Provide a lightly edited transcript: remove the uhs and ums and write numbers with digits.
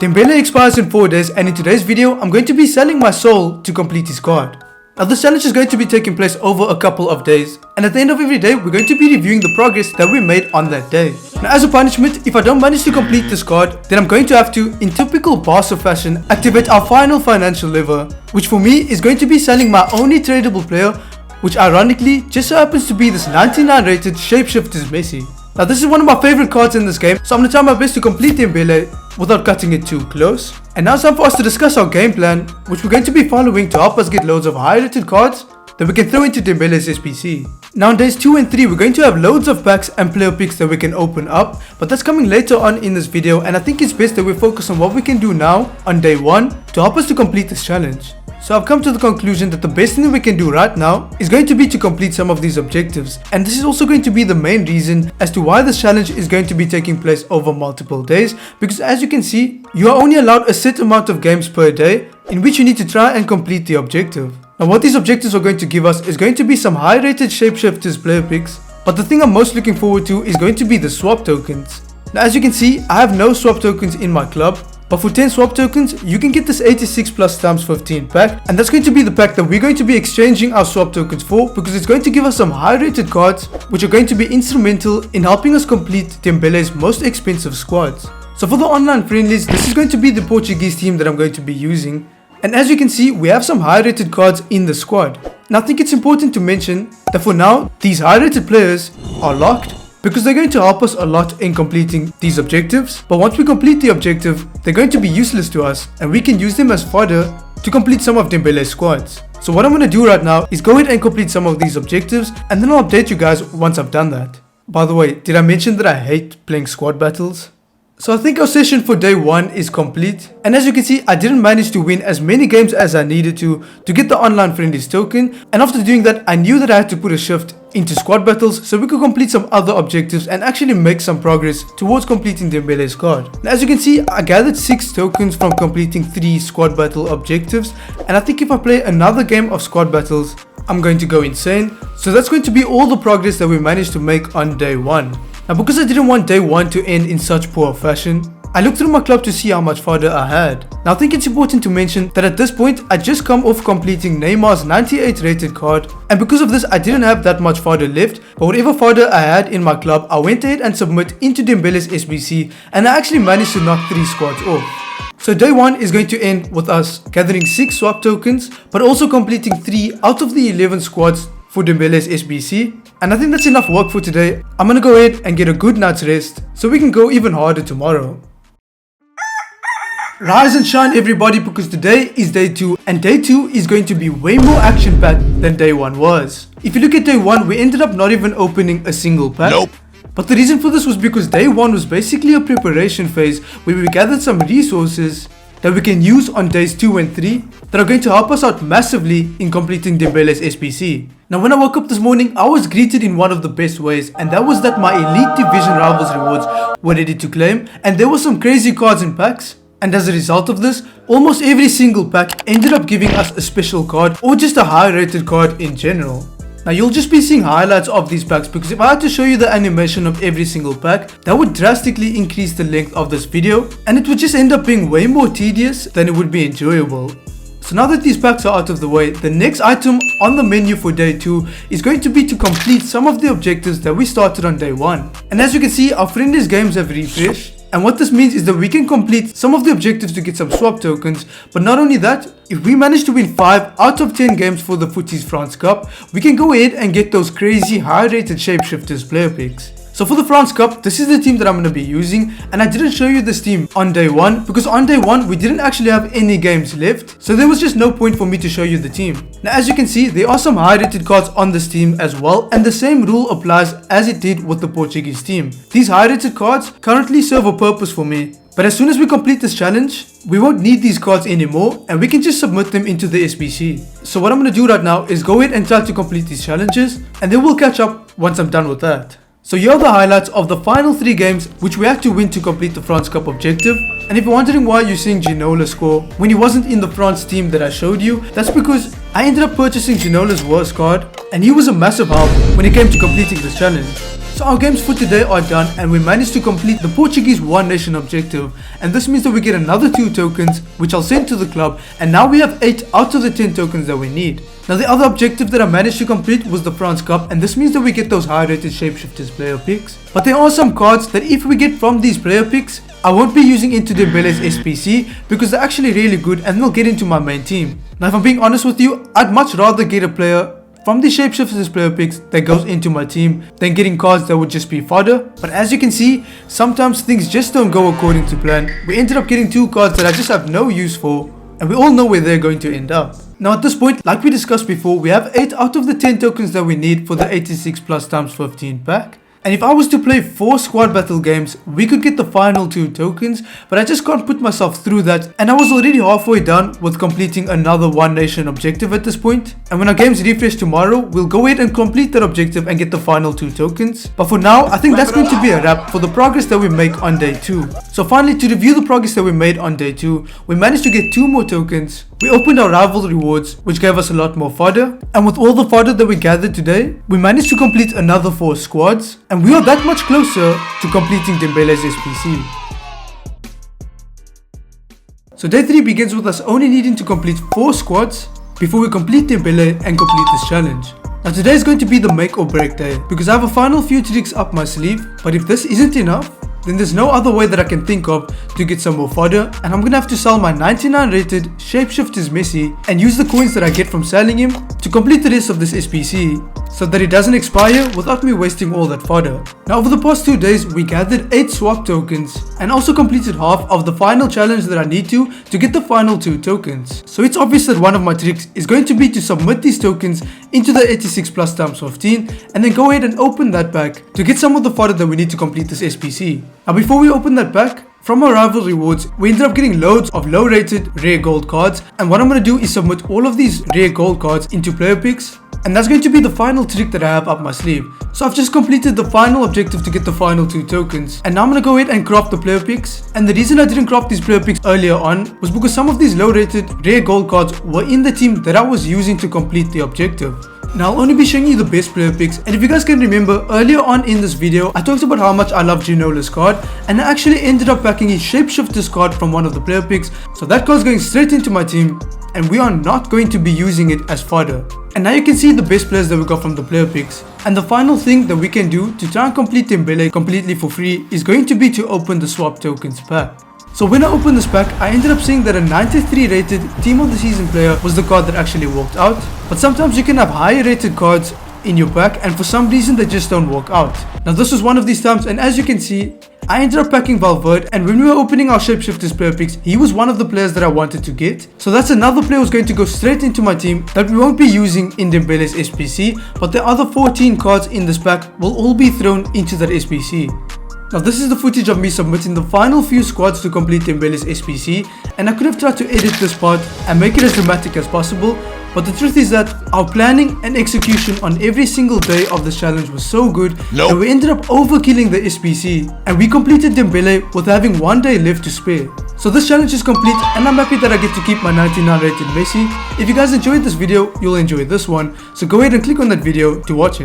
Dembele expires in 4 days, and in today's video, I'm going to be selling my soul to complete his card. Now this challenge is going to be taking place over a couple of days, and at the end of every day, we're going to be reviewing the progress that we made on that day. Now as a punishment, if I don't manage to complete this card, then I'm going to have to, in typical Barca fashion, activate our final financial lever, which for me is going to be selling my only tradable player, which ironically just so happens to be this 99 rated shapeshifters Messi. Now this is one of my favorite cards in this game, so I'm going to try my best to complete Dembele without cutting it too close. And now it's time for us to discuss our game plan, which we're going to be following to help us get loads of high rated cards that we can throw into Dembele's SBC. Now on days 2 and 3 we're going to have loads of packs and player picks that we can open up, but that's coming later on in this video, and I think it's best that we focus on what we can do now on day 1 to help us to complete this challenge. So I've come to the conclusion that the best thing that we can do right now is going to be to complete some of these objectives, and this is also going to be the main reason as to why this challenge is going to be taking place over multiple days, because as you can see, you are only allowed a set amount of games per day in which you need to try and complete the objective. Now what these objectives are going to give us is going to be some high rated shapeshifters player picks, but the thing I'm most looking forward to is going to be the swap tokens. Now as you can see, I have no swap tokens in my club, but for 10 swap tokens, you can get this 86 plus times 15 pack, and that's going to be the pack that we're going to be exchanging our swap tokens for, because it's going to give us some high rated cards which are going to be instrumental in helping us complete Dembele's most expensive squads. So for the online friendlies, this is going to be the Portuguese team that I'm going to be using, and as you can see, we have some high rated cards in the squad. Now I think it's important to mention that for now, these high rated players are locked, because they're going to help us a lot in completing these objectives, but once we complete the objective, they're going to be useless to us and we can use them as fodder to complete some of Dembele's squads. So what I'm going to do right now is go ahead and complete some of these objectives, and then I'll update you guys once I've done that. By the way, did I mention that I hate playing squad battles? So I think our session for day 1 is complete, and as you can see, I didn't manage to win as many games as I needed to get the online friendlies token, and after doing that I knew that I had to put a shift into squad battles so we could complete some other objectives and actually make some progress towards completing Dembele's card. Now, as you can see, I gathered 6 tokens from completing 3 squad battle objectives, and I think if I play another game of squad battles, I'm going to go insane. So that's going to be all the progress that we managed to make on day 1. Now because I didn't want day 1 to end in such poor fashion, I looked through my club to see how much fodder I had. Now I think it's important to mention that at this point I just come off completing Neymar's 98 rated card, and because of this I didn't have that much fodder left, but whatever fodder I had in my club I went ahead and submit into Dembele's SBC, and I actually managed to knock 3 squads off. So day 1 is going to end with us gathering 6 swap tokens, but also completing 3 out of the 11 squads for Dembele's SBC, and I think that's enough work for today. I'm gonna go ahead and get a good night's rest so we can go even harder tomorrow. Rise and shine everybody, because today is day 2, and day 2 is going to be way more action packed than day 1 was. If you look at day 1, we ended up not even opening a single pack. Nope. But the reason for this was because day 1 was basically a preparation phase where we gathered some resources that we can use on days 2 and 3 that are going to help us out massively in completing Dembele's SBC. Now when I woke up this morning, I was greeted in one of the best ways, and that was that my Elite Division Rivals rewards were ready to claim, and there were some crazy cards in packs. And as a result of this, almost every single pack ended up giving us a special card or just a high rated card in general. Now you'll just be seeing highlights of these packs, because if I had to show you the animation of every single pack, that would drastically increase the length of this video, and it would just end up being way more tedious than it would be enjoyable. So now that these packs are out of the way, the next item on the menu for day 2 is going to be to complete some of the objectives that we started on day 1. And as you can see, our friendlies games have refreshed. And what this means is that we can complete some of the objectives to get some swap tokens, but not only that, if we manage to win 5 out of 10 games for the Futties France Cup, we can go ahead and get those crazy high rated shapeshifters player picks. So for the France Cup, this is the team that I'm going to be using, and I didn't show you this team on day 1 because on day 1 we didn't actually have any games left, so there was just no point for me to show you the team. Now as you can see, there are some high rated cards on this team as well, and the same rule applies as it did with the Portuguese team. These high rated cards currently serve a purpose for me, but as soon as we complete this challenge, we won't need these cards anymore and we can just submit them into the SBC. So what I'm going to do right now is go ahead and try to complete these challenges, and then we'll catch up once I'm done with that. So here are the highlights of the final 3 games which we had to win to complete the France Cup objective. And if you're wondering why you're seeing Ginola score when he wasn't in the France team that I showed you, that's because I ended up purchasing Ginola's worst card, and he was a massive help when it came to completing this challenge. So So our games for today are done and we managed to complete the Portuguese One Nation objective, and this means that we get another 2 tokens which I'll send to the club, and now we have 8 out of the 10 tokens that we need. Now the other objective that I managed to complete was the France Cup, and this means that we get those high rated shapeshifters player picks. But there are some cards that if we get from these player picks, I won't be using into Dembele's SPC because they're actually really good and they'll get into my main team. Now if I'm being honest with you, I'd much rather get a player from the shapeshifters player picks that goes into my team than getting cards that would just be fodder. But as you can see, sometimes things just don't go according to plan. We ended up getting 2 cards that I just have no use for, and we all know where they're going to end up. Now at this point, like we discussed before, we have 8 out of the 10 tokens that we need for the 86 plus times 15 pack. And if I was to play 4 squad battle games, we could get the final 2 tokens, but I just can't put myself through that, and I was already halfway done with completing another One Nation objective at this point. And when our games refresh tomorrow, we'll go ahead and complete that objective and get the final 2 tokens. But for now, I think that's going to be a wrap for the progress that we make on day 2. So finally, to review the progress that we made on day 2, we managed to get 2 more tokens. We opened our rival rewards, which gave us a lot more fodder, and with all the fodder that we gathered today, we managed to complete another 4 squads, and we are that much closer to completing Dembele's SPC. So day 3 begins with us only needing to complete 4 squads before we complete Dembele and complete this challenge. Now today is going to be the make or break day, because I have a final few tricks up my sleeve, but if this isn't enough, then there's no other way that I can think of to get some more fodder, and I'm gonna have to sell my 99 rated shapeshifters Messi and use the coins that I get from selling him to complete the rest of this SPC, so that it doesn't expire without me wasting all that fodder. Now over the past 2 days, we gathered 8 swap tokens and also completed half of the final challenge that I need to get the final 2 tokens. So it's obvious that one of my tricks is going to be to submit these tokens into the 86 plus times 15 and then go ahead and open that pack to get some of the fodder that we need to complete this SPC. Now before we open that pack, from our rival rewards, we ended up getting loads of low rated rare gold cards, and what I'm going to do is submit all of these rare gold cards into player picks, and that's going to be the final trick that I have up my sleeve. So I've just completed the final objective to get the final 2 tokens, and now I'm going to go ahead and crop the player picks. And the reason I didn't crop these player picks earlier on was because some of these low rated rare gold cards were in the team that I was using to complete the objective. Now I'll only be showing you the best player picks, and if you guys can remember, earlier on in this video I talked about how much I love Ginola's card, and I actually ended up packing his shapeshifters card from one of the player picks, so that card's going straight into my team and we are not going to be using it as fodder. And now you can see the best players that we got from the player picks. And the final thing that we can do to try and complete Dembele completely for free is going to be to open the swap tokens pack. So when I opened this pack, I ended up seeing that a 93 rated team of the season player was the card that actually walked out. But sometimes you can have higher rated cards in your pack, and for some reason they just don't work out. Now this was one of these times, and as you can see, I ended up packing Valverde, and when we were opening our shapeshifters player picks, he was one of the players that I wanted to get. So that's another player who's going to go straight into my team that we won't be using in Dembele's SPC, but the other 14 cards in this pack will all be thrown into that SPC. Now this is the footage of me submitting the final few squads to complete Dembele's SPC, and I could have tried to edit this part and make it as dramatic as possible, but the truth is that our planning and execution on every single day of this challenge was so good that we ended up overkilling the SPC, and we completed Dembele with having 1 day left to spare. So this challenge is complete, and I'm happy that I get to keep my 99 rated Messi. If you guys enjoyed this video, you'll enjoy this one, so go ahead and click on that video to watch it.